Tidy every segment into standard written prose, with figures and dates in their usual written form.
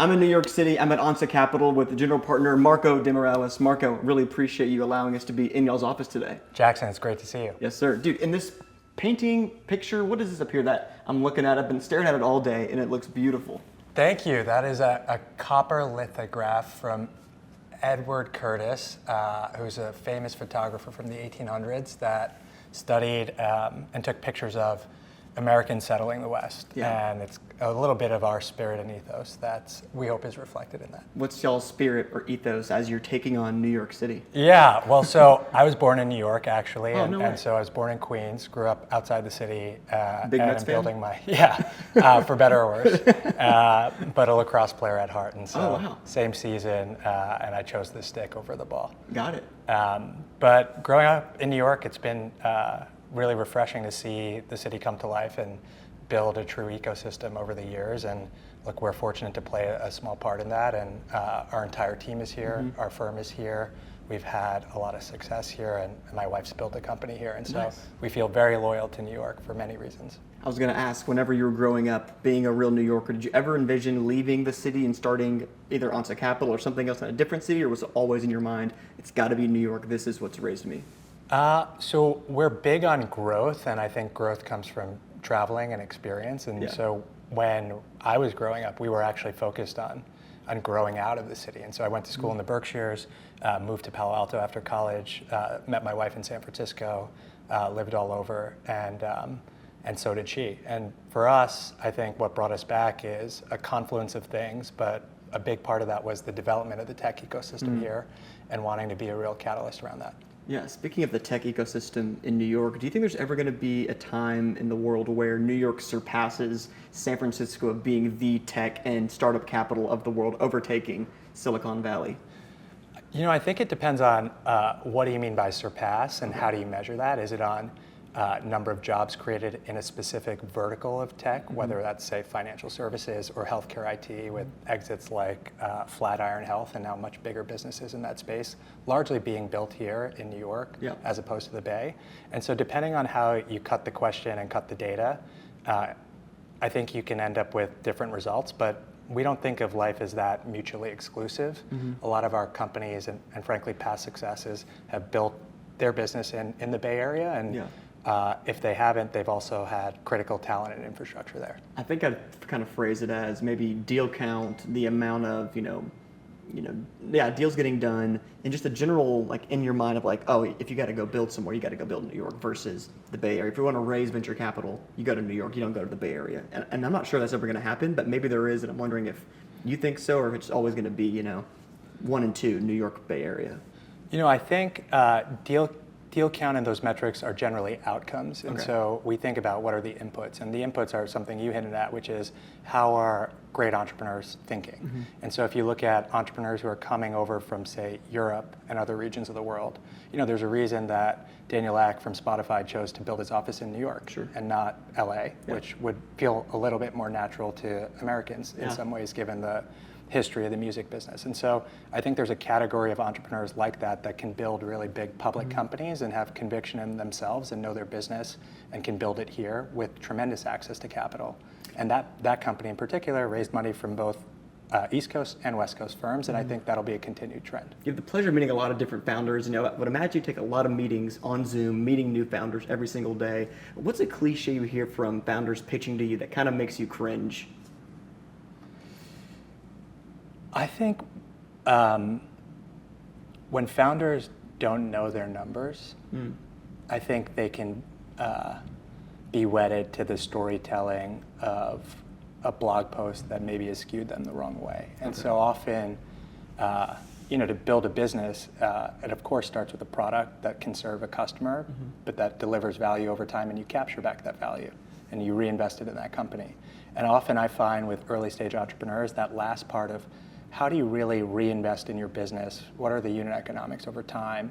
I'm in New York City. I'm at Onsa Capital with the general partner, Marco DeMorales. Marco, really appreciate you allowing us to be in y'all's office today. Jackson, it's great to see you. Yes, sir. Dude, in this painting picture, what is this up here that I'm looking at? I've been staring at it all day, and it looks beautiful. Thank you. That is a copper lithograph from Edward Curtis, who's a famous photographer from the 1800s that studied and took pictures of Americans settling the West. Yeah. And it's a little bit of our spirit and ethos that we hope is reflected in that. What's y'all's spirit or ethos as you're taking on New York City? Yeah, well, so I was born in New York, actually, Oh, and, no way. and so I was born in Queens, grew up outside the city, Big and Mets I'm fan? building my, for better or worse, but a lacrosse player at heart, and so Oh, wow. same season, and I chose the stick over the ball. Got it. But growing up in New York, it's been really refreshing to see the city come to life and build a true ecosystem over the years. And look, we're fortunate to play a small part in that. And our entire team is here. Mm-hmm. Our firm is here. We've had a lot of success here, and my wife's built a company here. And so Nice. we feel very loyal to New York for many reasons. I was going to ask, whenever you were growing up, being a real New Yorker, did you ever envision leaving the city and starting either Onsa Capital or something else in a different city, or was it always in your mind, it's got to be New York, this is what's raised me? So we're big on growth, and I think growth comes from traveling and experience. And Yeah. so when I was growing up, we were actually focused on growing out of the city. And so I went to school in the Berkshires, moved to Palo Alto after college, met my wife in San Francisco, lived all over, and so did she. And for us, I think what brought us back is a confluence of things, but a big part of that was the development of the tech ecosystem here and wanting to be a real catalyst around that. Yeah, speaking of the tech ecosystem in New York, do you think there's ever going to be a time in the world where New York surpasses San Francisco of being the tech and startup capital of the world, overtaking Silicon Valley? You know, I think it depends on what do you mean by surpass and how do you measure that? Is it on number of jobs created in a specific vertical of tech, whether that's, say, financial services or healthcare IT with exits like Flatiron Health and now much bigger businesses in that space, largely being built here in New York Yeah. as opposed to the Bay. And so depending on how you cut the question and cut the data, I think you can end up with different results, but we don't think of life as that mutually exclusive. A lot of our companies and frankly past successes have built their business in the Bay Area, and Yeah. If they haven't, they've also had critical talent and infrastructure there. I think I'd kind of phrase it as maybe deal count, the amount of, deals getting done, and just a general, like, in your mind of like, oh, if you got to go build somewhere, you got to go build in New York versus the Bay Area. If you want to raise venture capital, you go to New York, you don't go to the Bay Area. And I'm not sure that's ever going to happen, but maybe there is, and I'm wondering if you think so, or if it's always going to be, 1 and 2, New York, Bay Area. You know, I think deal count and those metrics are generally outcomes. And Okay. so we think about what are the inputs. And the inputs are something you hinted at, which is how are great entrepreneurs thinking? And so if you look at entrepreneurs who are coming over from, say, Europe and other regions of the world, there's a reason that Daniel Ek from Spotify chose to build his office in New York Sure. and not LA, Yeah. which would feel a little bit more natural to Americans in Yeah. some ways, given the history of the music business. And so I think there's a category of entrepreneurs like that can build really big public companies and have conviction in themselves and know their business and can build it here with tremendous access to capital. And that company in particular raised money from both East Coast and West Coast firms, and I think that'll be a continued trend. You have the pleasure of meeting a lot of different founders. I would imagine you take a lot of meetings on Zoom, meeting new founders every single day. What's a cliche you hear from founders pitching to you that kind of makes you cringe? I think when founders don't know their numbers, I think they can be wedded to the storytelling of a blog post that maybe has skewed them the wrong way. And so often, to build a business, it of course starts with a product that can serve a customer, but that delivers value over time, and you capture back that value and you reinvest it in that company. And often I find with early stage entrepreneurs, that last part of how do you really reinvest in your business? What are the unit economics over time?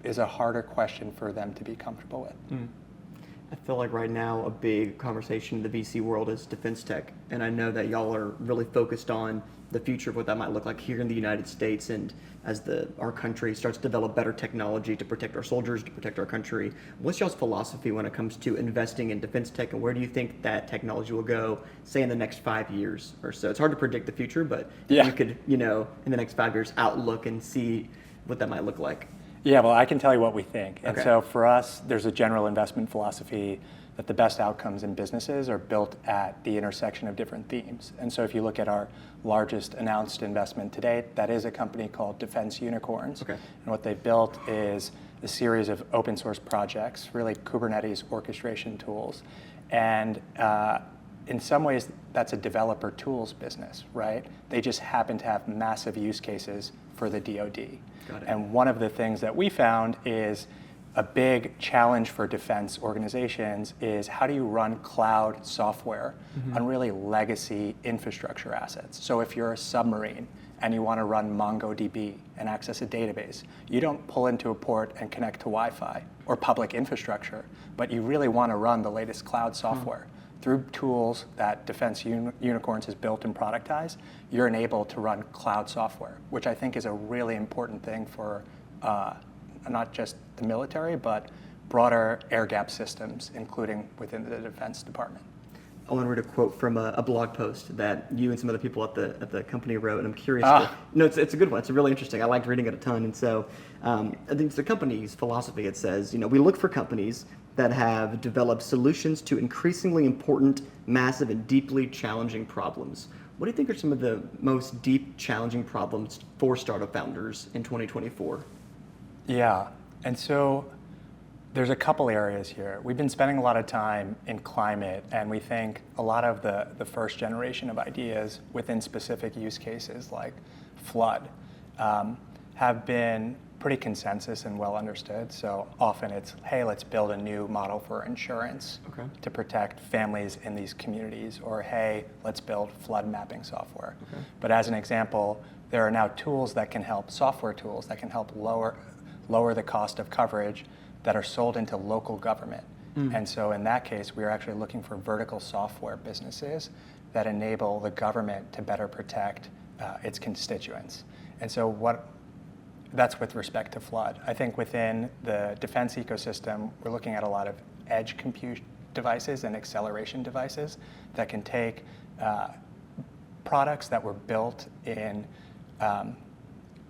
Is a harder question for them to be comfortable with. I feel like right now a big conversation in the VC world is defense tech, and I know that y'all are really focused on the future of what that might look like here in the United States, and as our country starts to develop better technology to protect our soldiers, to protect our country. What's y'all's philosophy when it comes to investing in defense tech, and where do you think that technology will go, say in the next 5 years or so? It's hard to predict the future, but Yeah. you could, in the next 5 years, outlook and see what that might look like. Yeah, well, I can tell you what we think. And Okay. so for us, there's a general investment philosophy that the best outcomes in businesses are built at the intersection of different themes. And so if you look at our largest announced investment to date, that is a company called Defense Unicorns. Okay. And what they built is a series of open source projects, really Kubernetes orchestration tools. And in some ways, that's a developer tools business, right? They just happen to have massive use cases for the DoD. Got it. And one of the things that we found is a big challenge for defense organizations is how do you run cloud software on really legacy infrastructure assets? So if you're a submarine and you want to run MongoDB and access a database, you don't pull into a port and connect to Wi-Fi or public infrastructure, but you really want to run the latest cloud software. Through tools that Defense Unicorns has built and productized, you're enabled to run cloud software, which I think is a really important thing for not just the military, but broader air gap systems, including within the Defense Department. I want to read a quote from a blog post that you and some other people at the company wrote, and I'm curious. No, it's a good one. It's really interesting. I liked reading it a ton, and so I think it's the company's philosophy. It says, we look for companies that have developed solutions to increasingly important, massive, and deeply challenging problems. What do you think are some of the most deep, challenging problems for startup founders in 2024? Yeah, and so there's a couple areas here. We've been spending a lot of time in climate, and we think a lot of the first generation of ideas within specific use cases like flood have been pretty consensus and well understood. So often it's, hey, let's build a new model for insurance to protect families in these communities, or hey, let's build flood mapping software. But as an example, there are now tools that can help, software tools that can help lower the cost of coverage that are sold into local government. And so in that case, we are actually looking for vertical software businesses that enable the government to better protect its constituents. And so that's with respect to flood. I think within the defense ecosystem, we're looking at a lot of edge compute devices and acceleration devices that can take products that were built in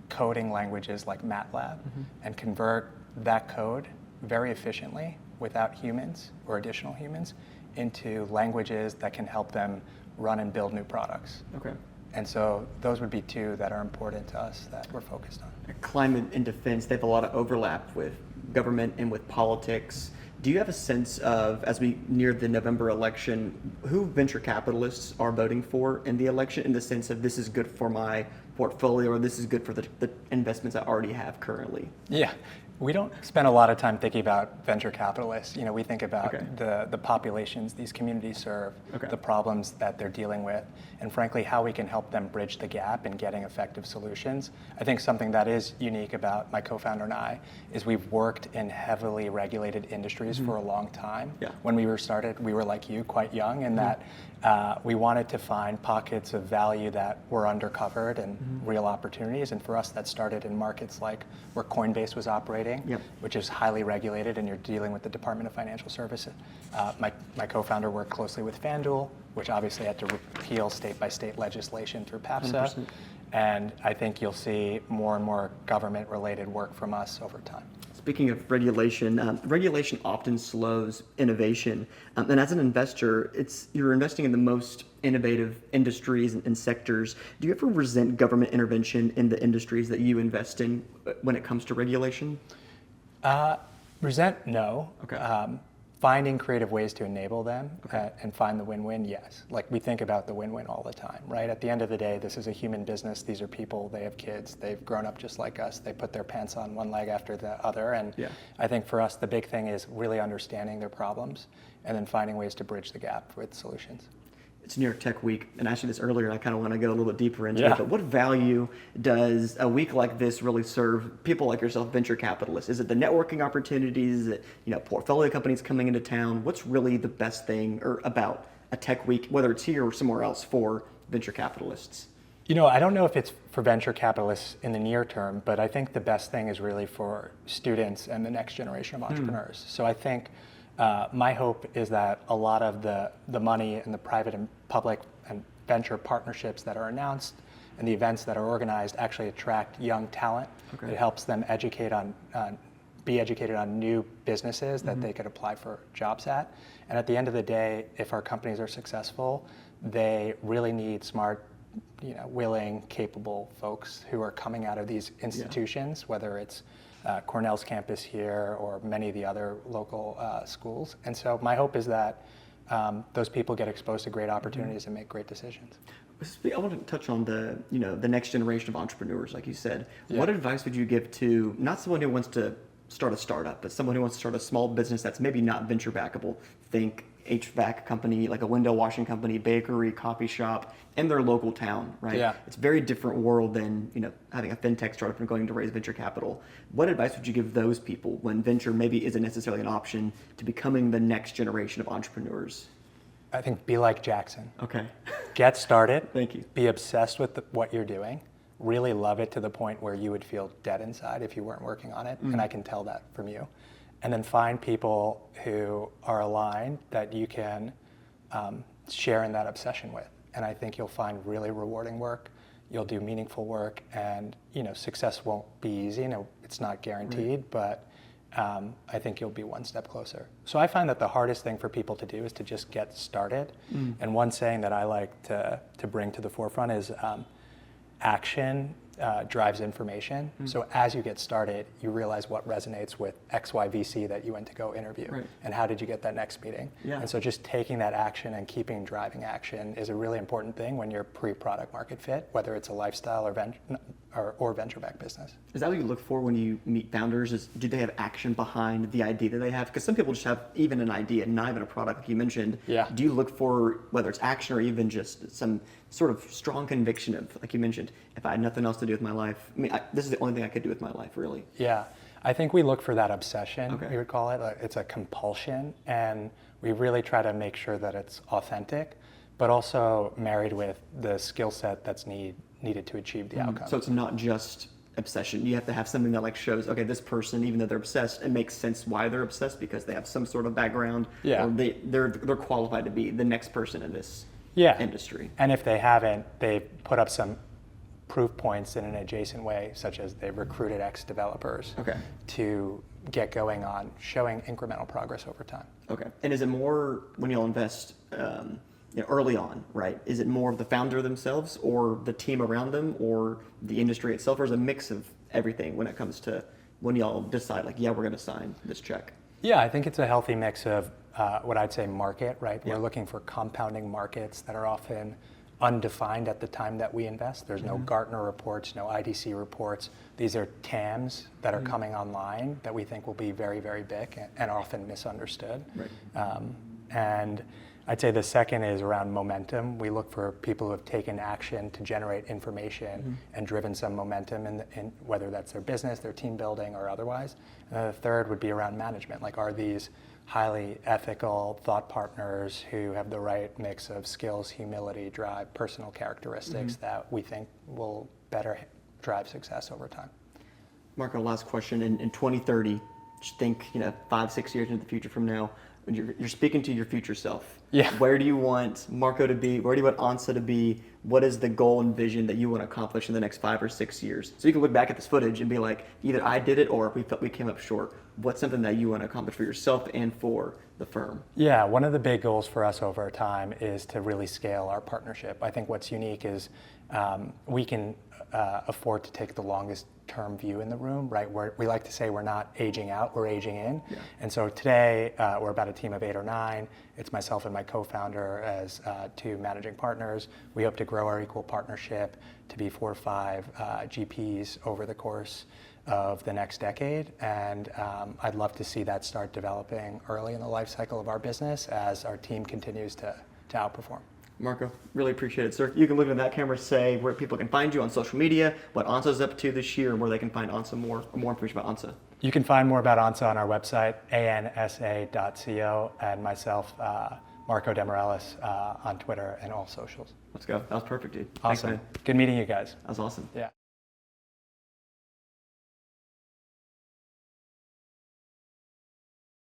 coding languages like MATLAB and convert that code very efficiently without humans or additional humans into languages that can help them run and build new products. Okay. And so those would be two that are important to us that we're focused on. Climate and defense, they have a lot of overlap with government and with politics. Do you have a sense of, as we near the November election, who venture capitalists are voting for in the election, in the sense of this is good for my portfolio or this is good for the investments I already have currently? Yeah. We don't spend a lot of time thinking about venture capitalists. We think about the populations these communities serve, the problems that they're dealing with, and frankly, how we can help them bridge the gap in getting effective solutions. I think something that is unique about my co-founder and I is we've worked in heavily regulated industries for a long time. When we were started, we were like you, quite young, in that we wanted to find pockets of value that were undercovered and real opportunities. And for us, that started in markets like where Coinbase was operating, which is highly regulated, and you're dealing with the Department of Financial Services. My co-founder worked closely with FanDuel, which obviously had to repeal state-by-state legislation through PAPSA. 100%. And I think you'll see more and more government-related work from us over time. Speaking of regulation, regulation often slows innovation. And as an investor, you're investing in the most innovative industries and sectors. Do you ever resent government intervention in the industries that you invest in when it comes to regulation? Resent, no. Finding creative ways to enable them and find the win-win, yes. Like we think about the win-win all the time, right? At the end of the day, this is a human business. These are people, they have kids, they've grown up just like us. They put their pants on one leg after the other. And I think for us, the big thing is really understanding their problems and then finding ways to bridge the gap with solutions. it's New York Tech Week, and I asked you this earlier, and I kind of want to go a little bit deeper into Yeah. it. But what value does a week like this really serve people like yourself, venture capitalists? Is it the networking opportunities? Is it, portfolio companies coming into town? What's really the best thing or about a tech week, whether it's here or somewhere else, for venture capitalists? I don't know if it's for venture capitalists in the near term, but I think the best thing is really for students and the next generation of entrepreneurs. So I think my hope is that a lot of the money and the private and public and venture partnerships that are announced and the events that are organized actually attract young talent. Okay. It helps them be educated on new businesses that they could apply for jobs at. And at the end of the day, if our companies are successful, they really need smart, willing, capable folks who are coming out of these institutions, whether it's Cornell's campus here or many of the other local schools. And so my hope is that those people get exposed to great opportunities and make great decisions. I want to touch on the next generation of entrepreneurs, like you said. Yeah. What advice would you give to not someone who wants to start a startup, but someone who wants to start a small business that's maybe not venture backable? Think HVAC company, like a window washing company, bakery, coffee shop, in their local town, right? Yeah. It's a very different world than having a fintech startup and going to raise venture capital. What advice would you give those people when venture maybe isn't necessarily an option to becoming the next generation of entrepreneurs? I think be like Jackson. Okay. Get started. Thank you. Be obsessed with what you're doing. Really love it to the point where you would feel dead inside if you weren't working on it. And I can tell that from you. And then find people who are aligned that you can share in that obsession with. And I think you'll find really rewarding work. You'll do meaningful work, and success won't be easy. No, it's not guaranteed, but I think you'll be one step closer. So I find that the hardest thing for people to do is to just get started. And one saying that I like to bring to the forefront is action drives information. So as you get started, you realize what resonates with XYVC that you went to go interview. Right. And how did you get that next meeting? Yeah. And so just taking that action and keeping driving action is a really important thing when you're pre-product market fit, whether it's a lifestyle or venture-backed business. Is that what you look for when you meet founders? Do they have action behind the idea that they have? Because some people just have even an idea, not even a product, like you mentioned. Yeah. Do you look for whether it's action or even just some sort of strong conviction of, like you mentioned, if I had nothing else to do with my life, this is the only thing I could do with my life, really? Yeah, I think we look for that obsession, Okay. we would call it. It's a compulsion, and we really try to make sure that it's authentic, but also married with the skill set that's needed to achieve the outcome. So it's not just obsession. You have to have something that shows, okay, this person, even though they're obsessed, it makes sense why they're obsessed because they have some sort of background. Yeah. Or they're qualified to be the next person in this industry. And if they haven't, they put up some proof points in an adjacent way, such as they've recruited ex-developers to get going on showing incremental progress over time. Okay. And is it more when you'll invest early on, right? Is it more of the founder themselves or the team around them or the industry itself, or is it a mix of everything when it comes to when y'all decide, like, yeah, we're going to sign this check? Yeah, I think it's a healthy mix of what I'd say market, right? Yeah. We're looking for compounding markets that are often undefined at the time that we invest. There's no Gartner reports, no IDC reports. These are TAMs that are coming online that we think will be very, very big and often misunderstood. Right. And I'd say the second is around momentum. We look for people who have taken action to generate information and driven some momentum in whether that's their business, their team building, or otherwise. And then the third would be around management. Like, are these highly ethical thought partners who have the right mix of skills, humility, drive, personal characteristics that we think will better drive success over time? Marco, last question. In 2030, just think 5-6 years into the future from now, when you're speaking to your future self. Yeah. Where do you want Marco to be? Where do you want Ansa to be? What is the goal and vision that you want to accomplish in the next 5 or 6 years? So you can look back at this footage and be like, either I did it or we felt we came up short. What's something that you want to accomplish for yourself and for the firm? Yeah, one of the big goals for us over time is to really scale our partnership. I think what's unique is we can afford to take the longest term view in the room, right? We like to say we're not aging out, we're aging in. Yeah. And so today we're about a team of 8 or 9. It's myself and my co-founder as 2 managing partners. We hope to grow our equal partnership to be 4 or 5 GPs over the course of the next decade. And I'd love to see that start developing early in the life cycle of our business as our team continues to outperform. Marco, really appreciate it, sir. You can look into that camera, say where people can find you on social media, what ANSA's up to this year, and where they can find ANSA more information about ANSA. You can find more about ANSA on our website, ansa.co, and myself, Marco Demorelis, on Twitter and all socials. Let's go. That was perfect, dude. Awesome. Thanks, man. Good meeting you guys. That was awesome. Yeah.